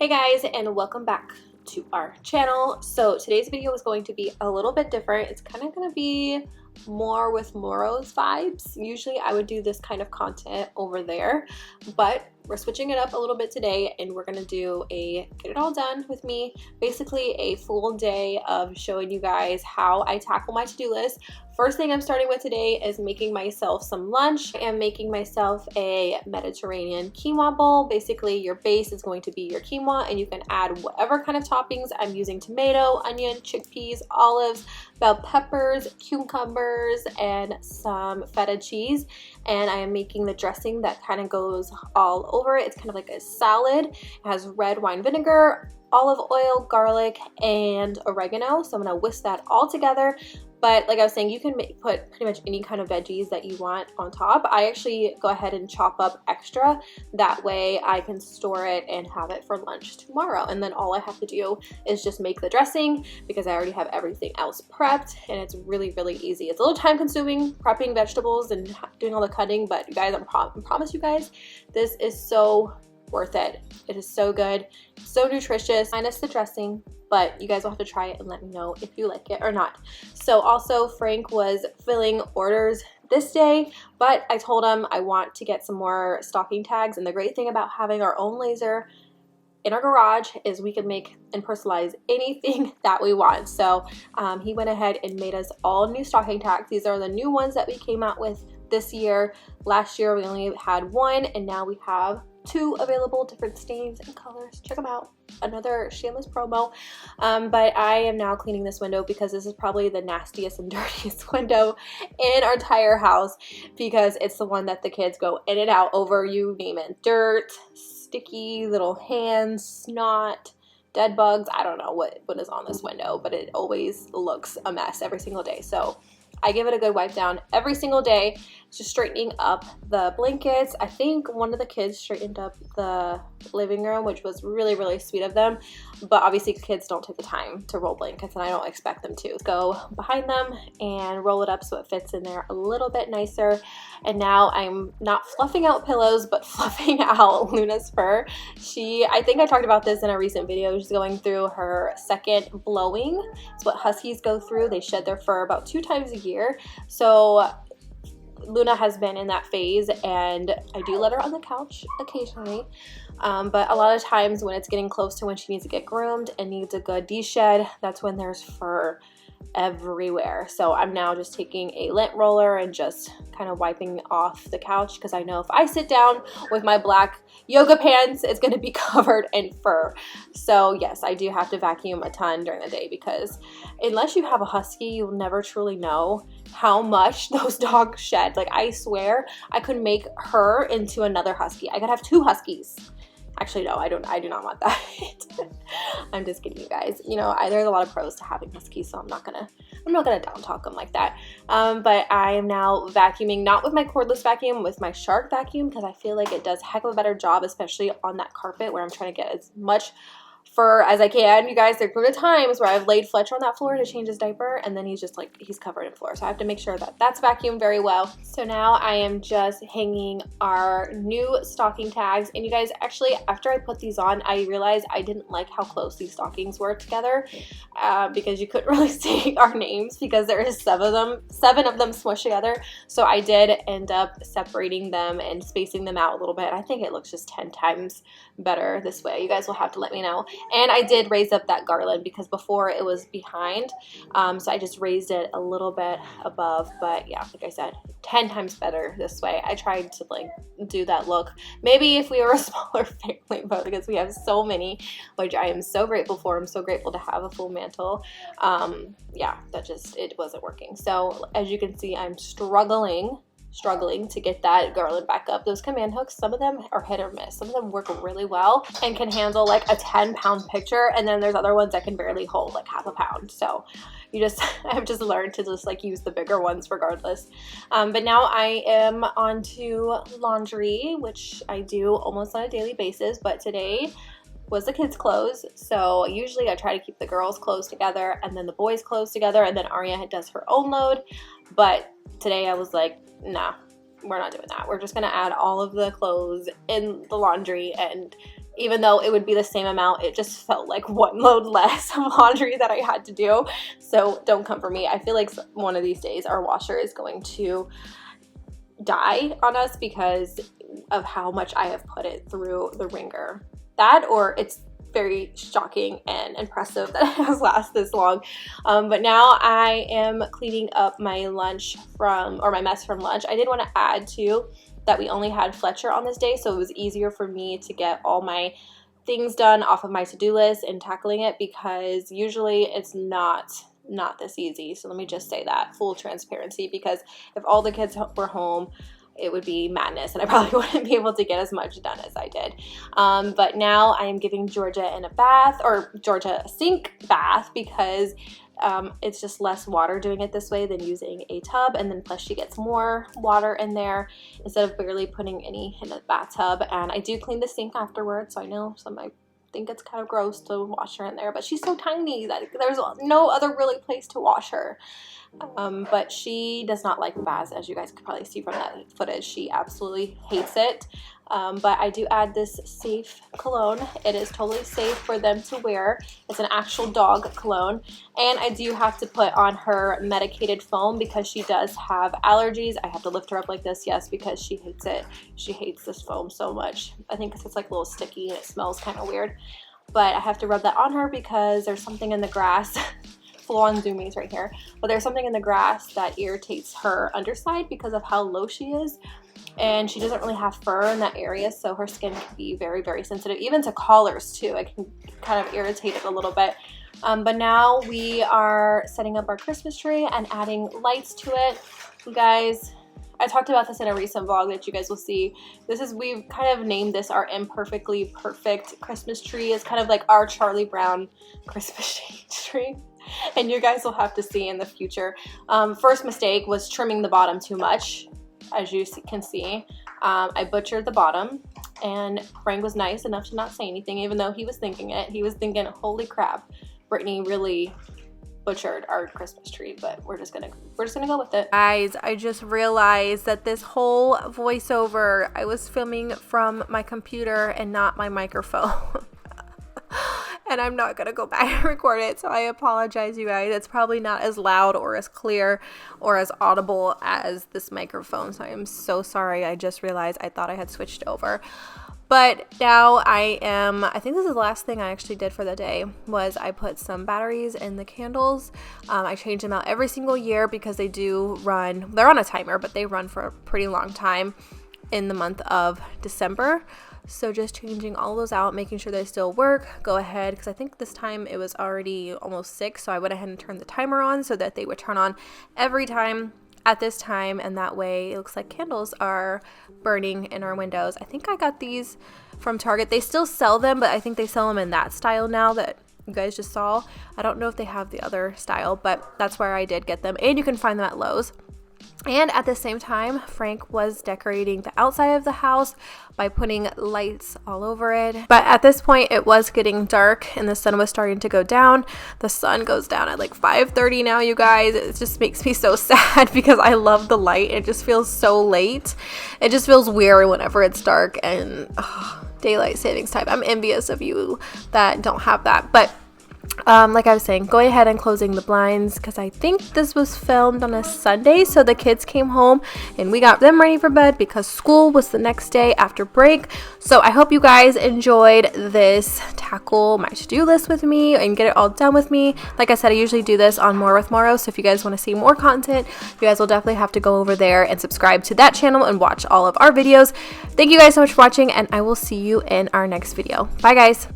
Hey guys, and welcome back to our channel. So today's video is going to be a little bit different. It's kind of going to be more with Morrow's vibes. Usually I would do this kind of content over there, but we're switching it up a little bit today, and we're going to do a get it all done with me. Basically a full day of showing you guys how I tackle my to-do list. First thing I'm starting with today is making myself some lunch. I am making myself a Mediterranean quinoa bowl. Basically your base is going to be your quinoa, and you can add whatever kind of toppings. I'm using tomato, onion, chickpeas, olives, bell peppers, cucumbers, and some feta cheese. And I am making the dressing that kind of goes all over it. It's kind of like a salad. It has red wine vinegar, olive oil, garlic, and oregano. So I'm gonna whisk that all together. But like I was saying, you can put pretty much any kind of veggies that you want on top. I actually go ahead and chop up extra. That way I can store it and have it for lunch tomorrow. And then all I have to do is just make the dressing, because I already have everything else prepped, and it's really, really easy. It's a little time consuming prepping vegetables and doing all the cutting, but you guys, I promise you guys, this is so worth it. It is so good, so nutritious, minus the dressing, but you guys will have to try it and let me know if you like it or not. So also Frank was filling orders this day, but I told him I want to get some more stocking tags, and the great thing about having our own laser in our garage is we can make and personalize anything that we want. So he went ahead and made us all new stocking tags. These are the new ones that we came out with this year. Last year we only had one, and now we have two available, different stains and colors. Check them out. Another shameless promo. But I am now cleaning this window, because this is probably the nastiest and dirtiest window in our entire house, because it's the one that the kids go in and out over, you name it. Dirt, sticky little hands, snot, dead bugs. I don't know what is on this window, but it always looks a mess every single day. So I give it a good wipe down every single day, just straightening up the blankets. I think one of the kids straightened up the living room, which was really, really sweet of them. But obviously kids don't take the time to roll blankets, and I don't expect them to. Go behind them and roll it up so it fits in there a little bit nicer. And now I'm not fluffing out pillows, but fluffing out Luna's fur. I think I talked about this in a recent video. She's going through her second blowing. It's what huskies go through. They shed their fur about 2 times a year. So Luna has been in that phase, and I do let her on the couch occasionally, but a lot of times when it's getting close to when she needs to get groomed and needs a good de-shed, that's when there's fur everywhere. So I'm now just taking a lint roller and just kind of wiping off the couch, because I know if I sit down with my black yoga pants, it's going to be covered in fur. So yes, I do have to vacuum a ton during the day, because unless you have a husky, you'll never truly know how much those dogs shed. Like, I swear I could make her into another husky. I could have 2 huskies. Actually, no, I do not want that. I'm just kidding, you guys. You know, there's a lot of pros to having huskies, so I'm not gonna down talk them like that. But I am now vacuuming, not with my cordless vacuum, with my Shark vacuum, because I feel like it does a heck of a better job, especially on that carpet where I'm trying to get as much fur as I can. You guys, there have been times where I've laid Fletcher on that floor to change his diaper, and then he's just like, he's covered in floor. So I have to make sure that that's vacuumed very well. So now I am just hanging our new stocking tags. And you guys, actually, after I put these on, I realized I didn't like how close these stockings were together, because you couldn't really see our names, because there is 7 of them smushed together. So I did end up separating them and spacing them out a little bit. I think it looks just 10 times better this way. You guys will have to let me know. And I did raise up that garland, because before it was behind, so I just raised it a little bit above. But yeah, like I said, 10 times better this way. I tried to like do that look maybe if we were a smaller family, but because we have so many, which I am so grateful for. I'm so grateful to have a full mantle. Yeah, it wasn't working. So as you can see, I'm struggling to get that garland back up. Those command hooks, some of them are hit or miss. Some of them work really well and can handle like a 10-pound picture, and then there's other ones that can barely hold like half a pound. So I've just learned to just like use the bigger ones regardless. But now I am on to laundry, which I do almost on a daily basis, but today was the kids' clothes. So usually I try to keep the girls' clothes together and then the boys' clothes together, and then Aria does her own load. But today I was like, nah, we're not doing that. We're just gonna add all of the clothes in the laundry, and even though it would be the same amount, it just felt like one load less of laundry that I had to do. So don't come for me. I feel like one of these days our washer is going to die on us because of how much I have put it through the ringer. That, or it's very shocking and impressive that it has lasted this long. But now I am cleaning up my lunch or my mess from lunch. I did want to add too that we only had Fletcher on this day, so it was easier for me to get all my things done off of my to-do list and tackling it, because usually it's not this easy. So let me just say that, full transparency, because if all the kids were home, it would be madness and I probably wouldn't be able to get as much done as I did. But now I am giving Georgia a sink bath, because it's just less water doing it this way than using a tub, and then plus she gets more water in there instead of barely putting any in the bathtub. And I do clean the sink afterwards, so I know some might think it's kind of gross to wash her in there, but she's so tiny that there's no other really place to wash her. But she does not like baths, as you guys could probably see from that footage. She absolutely hates it. But I do add this safe cologne. It is totally safe for them to wear. It's an actual dog cologne. And I do have to put on her medicated foam because she does have allergies. I have to lift her up like this, yes, because she hates it. She hates this foam so much. I think it's like a little sticky and it smells kind of weird. But I have to rub that on her because there's something in the grass. Full on zoomies right here. But there's something in the grass that irritates her underside because of how low she is. And she doesn't really have fur in that area, so her skin can be very, very sensitive, even to collars too. It can kind of irritate it a little bit. But now we are setting up our Christmas tree and adding lights to it. You guys, I talked about this in a recent vlog that you guys will see. We've kind of named this our imperfectly perfect Christmas tree. It's kind of like our Charlie Brown Christmas tree. And you guys will have to see in the future. First mistake was trimming the bottom too much. As you can see, I butchered the bottom, and Frank was nice enough to not say anything, even though he was thinking it. He was thinking, holy crap, Brittany really butchered our Christmas tree, but we're just gonna go with it. Guys, I just realized that this whole voiceover, I was filming from my computer and not my microphone. And I'm not gonna go back and record it, so I apologize, you guys. It's probably not as loud or as clear or as audible as this microphone, so I am so sorry. I just realized I thought I had switched over. But now I think this is the last thing I actually did for the day, was I put some batteries in the candles. I change them out every single year because they do run, they're on a timer, but they run for a pretty long time in the month of December. So just changing all those out, making sure they still work. Go ahead, because I think this time it was already almost 6, so I went ahead and turned the timer on so that they would turn on every time at this time, and that way it looks like candles are burning in our windows. I think I got these from Target. They still sell them, but I think they sell them in that style now that you guys just saw. I don't know if they have the other style, but that's where I did get them, and you can find them at Lowe's. And at the same time, Frank was decorating the outside of the house by putting lights all over it. But at this point, it was getting dark and the sun was starting to go down. The sun goes down at like 5:30 now, you guys. It just makes me so sad because I love the light. It just feels so late. It just feels weird whenever it's dark and daylight savings time. I'm envious of you that don't have that. But like I was saying, going ahead and closing the blinds because I think this was filmed on a Sunday, so the kids came home and we got them ready for bed because school was the next day after break. So I hope you guys enjoyed this tackle my to-do list with me and get it all done with me. Like I said, I usually do this on More with Morrow, so if you guys want to see more content, you guys will definitely have to go over there and subscribe to that channel and watch all of our videos. Thank you guys so much for watching, and I will see you in our next video. Bye guys.